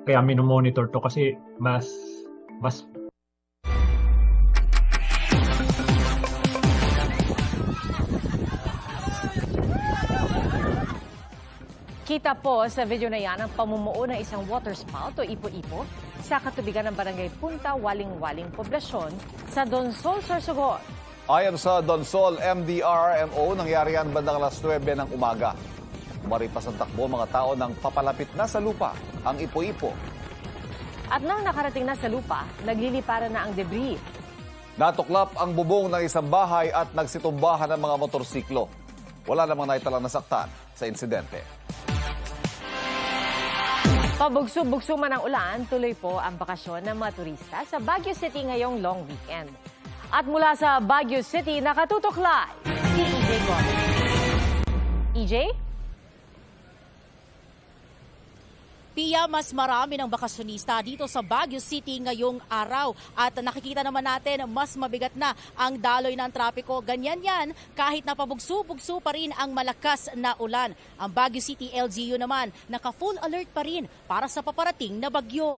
Kaya minomonitor to kasi mas Kita po sa video na yan ang pamumuo ng isang water spout o ipo-ipo sa katubigan ng barangay Punta Waling-Waling Poblasyon sa Donsol, Sorsogon. Ayon sa Donsol MDRMO, nangyari yan bandang alas 9 ng umaga. Umaripas ang takbo mga tao ng papalapit na sa lupa ang ipo-ipo. At nang nakarating na sa lupa, nagliliparan na ang debris. Natuklap ang bubong ng isang bahay at nagsitumbahan ng mga motorsiklo. Wala namang naitalang nasaktan sa insidente. Pabugso-bugso man ang ulan, tuloy po ang bakasyon ng mga turista sa Baguio City ngayong long weekend. At mula sa Baguio City, nakatutok live si EJ Gomez. EJ? Pia, mas marami ng bakasyonista dito sa Baguio City ngayong araw. At nakikita naman natin, mas mabigat na ang daloy ng trapiko. Ganyan yan, kahit napabugso-bugso pa rin ang malakas na ulan. Ang Baguio City LGU naman, naka-full alert pa rin para sa paparating na bagyo.